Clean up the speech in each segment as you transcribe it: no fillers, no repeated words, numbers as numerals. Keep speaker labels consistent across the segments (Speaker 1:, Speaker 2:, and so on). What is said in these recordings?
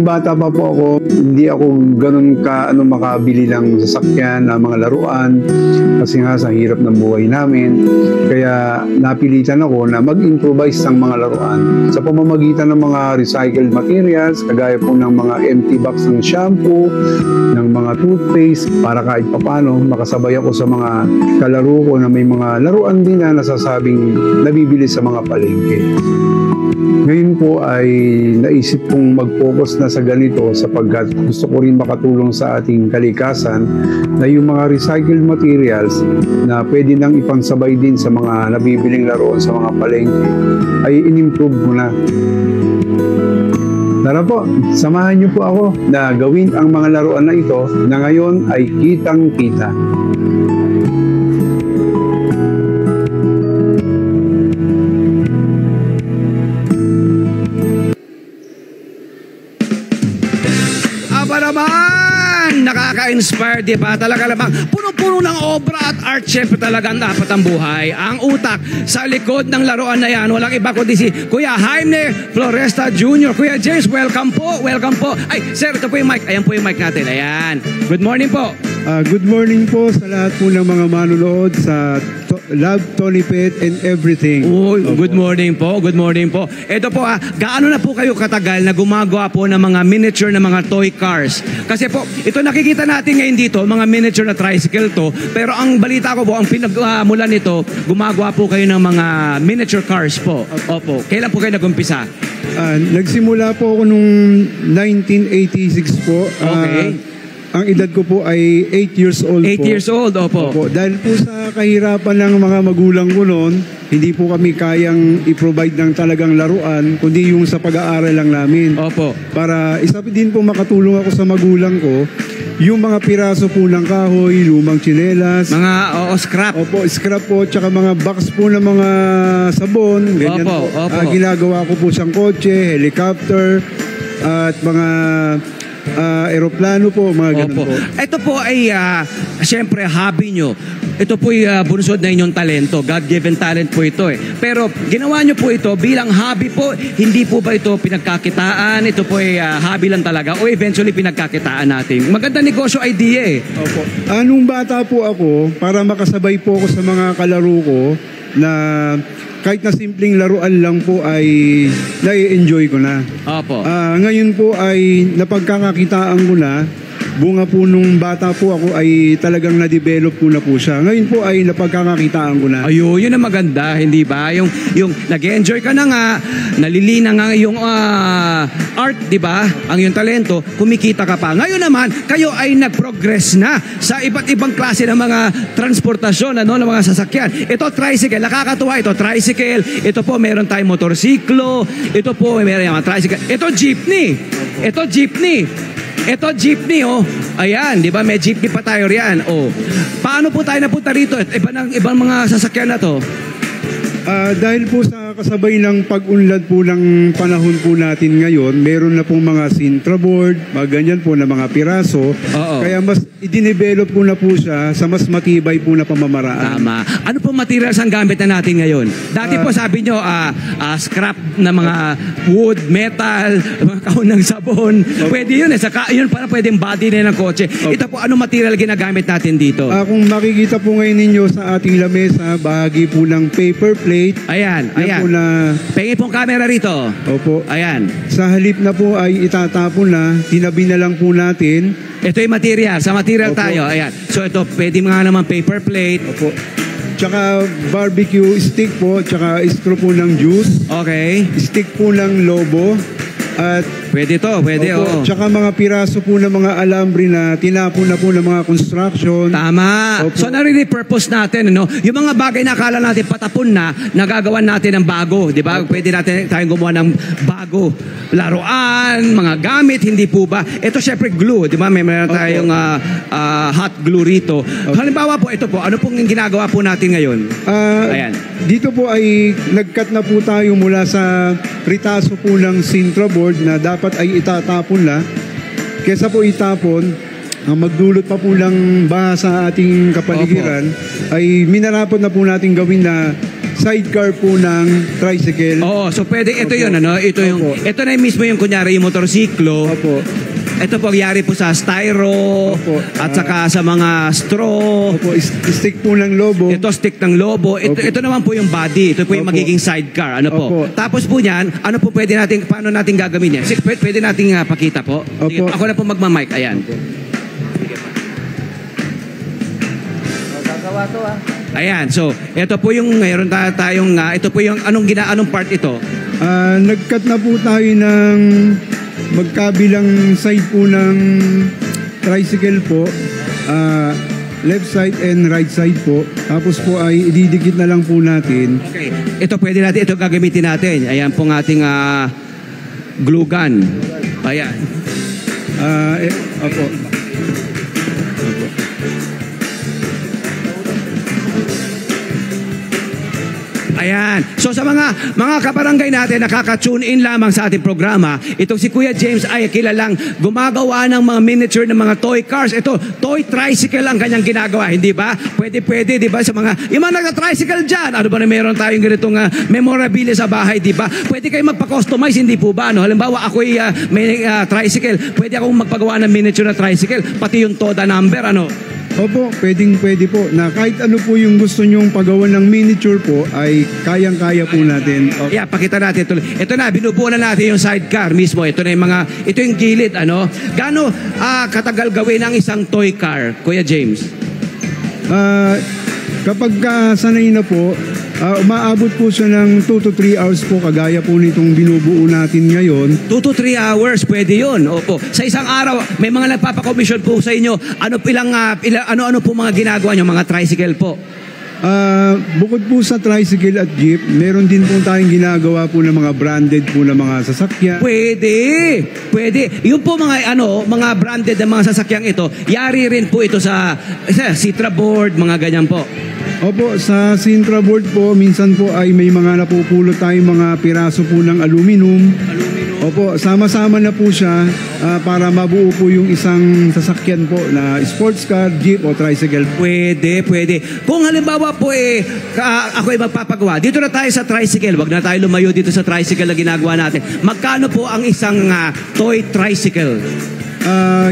Speaker 1: bata pa po ako, hindi ako ganun makabili ng sasakyan na mga laruan kasi nga sa hirap ng buhay namin. Kaya napilitan ako na mag-improvise ng mga laruan sa pamamagitan ng mga recycled materials, kagaya po ng mga empty box ng shampoo, ng mga toothpaste, para kahit papano makasabay ako sa mga kalaro ko na may mga laruan din na nasasabing nabibili sa mga palengke. Ngayon po ay naisip kong mag-focus na sa ganito sapagkat gusto ko rin makatulong sa ating kalikasan na yung mga recycled materials na pwede nang ipansabay din sa mga nabibiling laruan sa mga palengke ay in-improve ko na. Tara po, samahan niyo po ako na gawin ang mga laruan na ito na ngayon ay kitang-kita.
Speaker 2: Naman! Nakaka-inspire, di ba? Talaga namang puno-puno ng obra at art. Syempre talagang dapat ang buhay. Ang utak sa likod ng laruan na yan, walang iba kundi si Kuya Jaime Floresta Jr. Kuya James, welcome po. Welcome po. Ay, sir, ito po yung mic. Ayan po yung mic natin. Ayan. Good morning po.
Speaker 1: Good morning po sa lahat po ng mga manonood sa Love, Tony Pet and everything.
Speaker 2: Good morning po. Good morning po. Ito po gaano na po kayo katagal na gumagawa po ng mga miniature na mga toy cars? Kasi po, ito nakikita natin ngayon dito, mga miniature na tricycle to. Pero ang balita ko po, ang pinagmulan nito, gumagawa po kayo ng mga miniature cars po. Opo. Kailan po kayo nag-umpisa?
Speaker 1: Nagsimula po ako nung 1986 po.
Speaker 2: Okay.
Speaker 1: Ang edad ko po ay 8 years old
Speaker 2: 8 years old, opo.
Speaker 1: Dahil po sa kahirapan ng mga magulang ko noon, hindi po kami kayang i-provide ng talagang laruan, kundi yung sa pag-aaral lang namin.
Speaker 2: Opo.
Speaker 1: Para isa din po makatulong ako sa magulang ko, yung mga piraso po ng kahoy, lumang tsinelas.
Speaker 2: Mga scrap.
Speaker 1: Opo, scrap po, tsaka mga box po ng mga sabon. Ganyan
Speaker 2: opo,
Speaker 1: po.
Speaker 2: Opo.
Speaker 1: Ginagawa ko po siyang kotse, helicopter, at mga aeroplano po, mga ganun po.
Speaker 2: Ito po ay, siyempre, hobby nyo. Ito po ay bunsod na inyong talento. God-given talent po ito eh. Pero ginawa nyo po ito bilang hobby po. Hindi po ba ito pinagkakitaan? Ito po ay hobby lang talaga o eventually pinagkakitaan natin? Maganda negosyo idea eh.
Speaker 1: Opo. Nung bata po ako, para makasabay po ako sa mga kalaro ko na kahit na simpleng laruan lang po ay nai-enjoy ko na.
Speaker 2: Opo.
Speaker 1: Ngayon po ay napagkakakitaan ko na. Bunga po nung bata po ako ay talagang na-develop ko na po siya. Ngayon po ay napagkakakitaan ko na.
Speaker 2: Ayun, yun ang maganda, hindi ba? Yung nag-enjoy ka na nga, nalilina nga yung art, di ba? Ang yung talento, kumikita ka pa. Ngayon naman, kayo ay nag-progress na sa iba't ibang klase ng mga transportasyon, ng mga sasakyan. Ito, tricycle. Nakakatuwa ito, tricycle. Ito po, meron tayong motorsiklo. Ito po, meron yung tricycle. Ito, jeepney. Ito, jeepney. Ito, jeepney, oh. Ayan, di ba? May jeepney pa tayo riyan, oh. Paano po tayo napunta rito? Ibang mga sasakyan na to?
Speaker 1: Dahil po sa kasabay ng pag-unlad po ng panahon po natin ngayon, meron na pong mga Sintra board, mga ganyan po na mga piraso.
Speaker 2: Oo.
Speaker 1: Kaya mas i-develop ko na po siya sa mas matibay po na pamamaraan.
Speaker 2: Tama. Ano pong materials ang gamit na natin ngayon? Dati po sabi nyo, scrap na mga wood, metal, mga kahon ng sabon. Pwede yun eh. Yun para pwedeng body na ng kotse. Ito po, ano material ginagamit natin dito?
Speaker 1: Kung makikita po ngayon ninyo sa ating lamesa, bahagi po ng paper plate.
Speaker 2: Ayan,
Speaker 1: yan
Speaker 2: ayan.
Speaker 1: Po na,
Speaker 2: pengi pong camera rito.
Speaker 1: Opo.
Speaker 2: Ayan.
Speaker 1: Sa halip na po ay itatapon na, tinabi na lang po natin.
Speaker 2: Ito yung material. Sa material
Speaker 1: Opo.
Speaker 2: tayo. Ayan. So ito, pwede mga naman paper plate.
Speaker 1: Opo. Tsaka barbecue stick po, tsaka straw po ng juice.
Speaker 2: Okay.
Speaker 1: Stick po ng lobo. At
Speaker 2: pwede to, pwede,
Speaker 1: opo,
Speaker 2: oo.
Speaker 1: Tsaka mga piraso po ng mga alambre na tinapon na po ng mga construction.
Speaker 2: Tama.
Speaker 1: Opo.
Speaker 2: So, na-repurpose natin, ano? Yung mga bagay na akala natin patapon na, nagagawan natin ng bago, di ba? Pwede natin tayong gumawa ng bago. Laruan, mga gamit, hindi po ba? Ito, syempre, glue, di ba? Meron tayong hot glue rito. Halimbawa po, ito po, ano pong ginagawa po natin ngayon? Ayan.
Speaker 1: Dito po ay nag-cut na po tayo mula sa ritaso po ng Sintra board na dapat ay itatapon na. Kesa po itapon, ang magdulot pa po ng baha sa ating kapaligiran, ay minarapot na po natin gawin na sidecar po ng tricycle.
Speaker 2: Oo, so pwede, ito
Speaker 1: Opo.
Speaker 2: yun, ano? Ito yung,
Speaker 1: Opo.
Speaker 2: ito na yung mismo yung kunyari yung motorsiklo.
Speaker 1: Opo.
Speaker 2: Ito po, yari po sa styro,
Speaker 1: Opo.
Speaker 2: at saka sa mga straw.
Speaker 1: Opo, stick po ng lobo.
Speaker 2: Ito stick ng lobo. Ito,
Speaker 1: Opo.
Speaker 2: ito naman po yung body. Ito po yung
Speaker 1: Opo.
Speaker 2: magiging sidecar. Ano po?
Speaker 1: Opo.
Speaker 2: Tapos po niyan, ano po pwede natin, paano natin gagawin yan? Pwede natin pakita po. Sige,
Speaker 1: Opo.
Speaker 2: ako na po magmamic. Ayan. Ayan. So, ito po yung mayroon tayong, ito po yung anong part ito?
Speaker 1: Nag-cut na po tayo ng magkabilang side po ng tricycle po. Left side and right side po. Tapos po ay ididikit na lang po natin.
Speaker 2: Okay. Ito pwede natin, ito gagamitin natin. Ayan pong ating glue gun. Ayan.
Speaker 1: Opo.
Speaker 2: Ayan. So sa mga kabarangay natin nakaka-tune in lamang sa ating programa, itong si Kuya James ay kilalang gumagawa ng mga miniature ng mga toy cars. Ito, toy tricycle ang kanyang ginagawa, hindi ba? Pwede, di ba, sa mga, yung mga nagka-tricycle dyan, ano ba na meron tayong ganitong memorabilia sa bahay, di ba? Pwede kayo magpa-customize, hindi po ba? No? Halimbawa, ako'y may tricycle, pwede akong magpagawa ng miniature na tricycle, pati yung TODA number, ano?
Speaker 1: Opo, pwede po na kahit ano po yung gusto nyong pagawa ng miniature po ay kayang-kaya po natin.
Speaker 2: Yeah, pakita natin ito. Ito na, binubuo na natin yung sidecar mismo. Ito na yung ito yung gilid, ano? Gaano katagal gawin ang isang toy car, Kuya James?
Speaker 1: Kapag sanay na po, umaabot po siya ng 2 to 3 hours po kagaya po nitong binubuo natin ngayon.
Speaker 2: 2 to 3 hours, pwede yun. Opo. Sa isang araw, may mga nagpapakomisyon po sa inyo. Ano po mga ginagawa nyo, mga tricycle po?
Speaker 1: Bukod po sa tricycle at jeep, meron din po tayong ginagawa po ng mga branded po na mga sasakyan.
Speaker 2: Pwede. Yung po mga branded na mga sasakyang ito, yari rin po ito sa Citra board, mga ganyan po.
Speaker 1: Opo, sa Sintra board po, minsan po ay may mga napupulot tayong mga piraso po ng aluminum. Opo, sama-sama na po siya para mabuo po yung isang sasakyan po na sports car, jeep o tricycle.
Speaker 2: Pwede. Kung halimbawa po ako ay magpapagawa, dito na tayo sa tricycle, wag na tayo lumayo dito sa tricycle na ginagawa natin. Magkano po ang isang toy tricycle?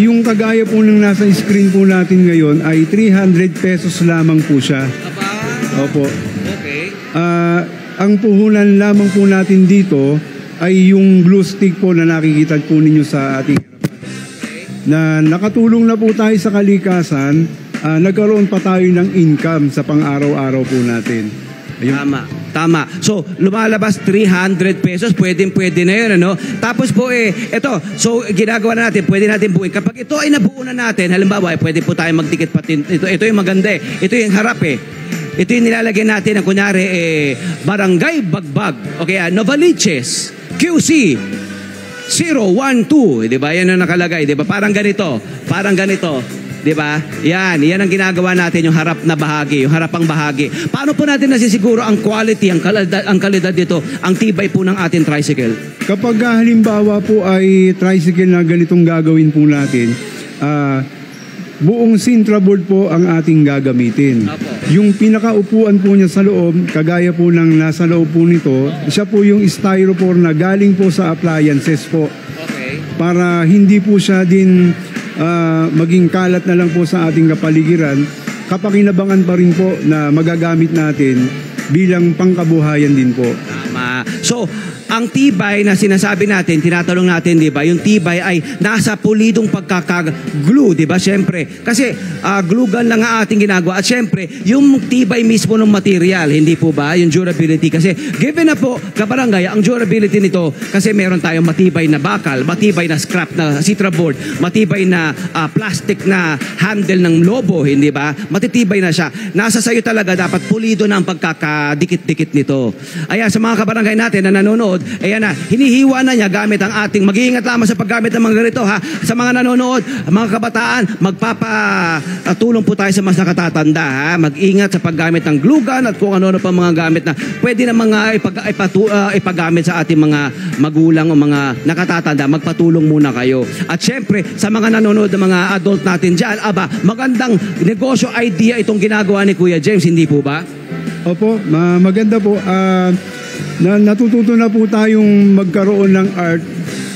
Speaker 1: Yung kagaya po ng nasa screen po natin ngayon ay 300 pesos lamang po siya. Opo.
Speaker 2: Okay.
Speaker 1: Ang puhunan lamang po natin dito ay yung glue stick po na nakikita po ninyo sa ating harapan. Na nakatulong na po tayo sa kalikasan, nagkaroon pa tayo ng income sa pang-araw-araw po natin. Ayun.
Speaker 2: Tama. So, lumalabas 300 pesos, pwede na yun, ano? Tapos po ito, so ginagawa na natin, pwede natin buuin. Kapag ito ay nabuo na natin, halimbawa, pwede po tayo magdikit pati. Ito yung maganda Ito yung harap Ito yung nilalagay natin ng kunyari, Barangay Bagbag. Okay, Novaliches, QC 012, di ba? Yan ang nakalagay, di ba? Parang ganito. Di ba? Yan ang ginagawa natin, yung harap na bahagi, yung harapang bahagi. Paano po natin nasisiguro ang quality, ang kalidad dito, ang tibay po ng ating tricycle?
Speaker 1: Kapag halimbawa po ay tricycle na ganitong gagawin po natin, buong Sintra board po ang ating gagamitin.
Speaker 2: Apo.
Speaker 1: Yung pinakaupuan po niya sa loob, kagaya po ng nasa loob po nito, siya po yung styrofoam na galing po sa appliances po.
Speaker 2: Okay.
Speaker 1: Para hindi po siya din maging kalat na lang po sa ating kapaligiran, kapakinabangan pa rin po na magagamit natin bilang pangkabuhayan din po.
Speaker 2: Tama. So, ang tibay na sinasabi natin, tinatanong natin, di ba? Yung tibay ay nasa pulidong pagkaka-glue, di ba? Siyempre. Kasi glue gun lang ang ating ginagawa. At siyempre, yung tibay mismo ng material, hindi po ba? Yung durability. Kasi given na po, kabarangay, ang durability nito, kasi meron tayong matibay na bakal, matibay na scrap na Citra board, matibay na plastic na handle ng lobo, hindi ba? Matitibay na siya. Nasa sayo talaga, dapat pulido na ang pagkakadikit-dikit nito. Ayan, sa mga kabarangay natin na nanonood, ayan na, hinihiwa na niya gamit ang ating, mag-iingat lamang sa paggamit ng mga ganito ha. Sa mga nanonood, mga kabataan, magpapatulong po tayo sa mas nakatatanda ha. Mag-ingat sa paggamit ng glue gun at kung ano-ano pa mga gamit na pwede na mga ipagamit sa ating mga magulang o mga nakatatanda. Magpatulong muna kayo. At syempre, sa mga nanonood ng mga adult natin dyan, magandang negosyo idea itong ginagawa ni Kuya James, hindi po ba?
Speaker 1: Opo, maganda po. Natututo na po tayong magkaroon ng art.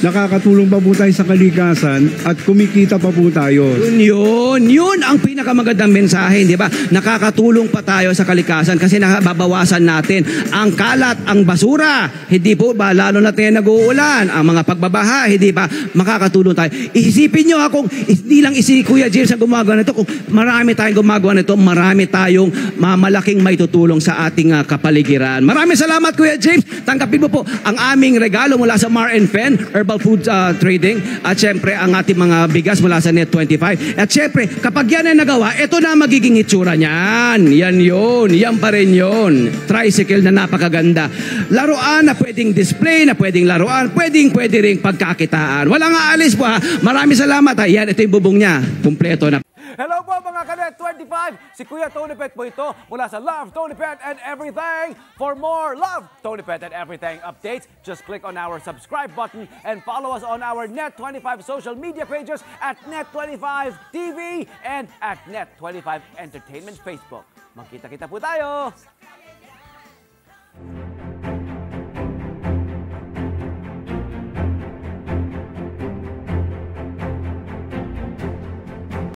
Speaker 1: Nakakatulong pa po tayo sa kalikasan at kumikita pa po tayo.
Speaker 2: Yun ang pinakamagandang mensahe, di ba? Nakakatulong pa tayo sa kalikasan kasi nababawasan natin ang kalat, ang basura. Hindi po ba, lalo na tayo nag-uulan, ang mga pagbabaha, hindi ba? Makakatulong tayo. Isipin nyo kung hindi lang Kuya James ang gumagawa nito, kung marami tayong gumagawa nito, marami tayong malaking may tutulong sa ating kapaligiran. Maraming salamat, Kuya James. Tanggapin mo po ang aming regalo mula sa Mar and Pen, Herbal Food Trading, at syempre ang ating mga bigas mula sa Net25. At syempre, kapag yan ay nagawa, ito na magiging itsura niyan. Yan pa rin yun. Tricycle na napakaganda. Laruan na pwedeng display, na pwedeng laruan, pwede ring pagkakitaan. Walang aalis po ha. Maraming salamat ha. Yan, ito yung bubong niya. Kumpleto na.
Speaker 3: Hello po mga Kanet 25! Si Kuya Tony Pet po ito mula sa Love, Tony Pet and Everything. For more Love, Tony Pet and Everything updates, just click on our subscribe button and follow us on our Net25 social media pages at Net25 TV and at Net25 Entertainment Facebook. Magkita-kita po tayo!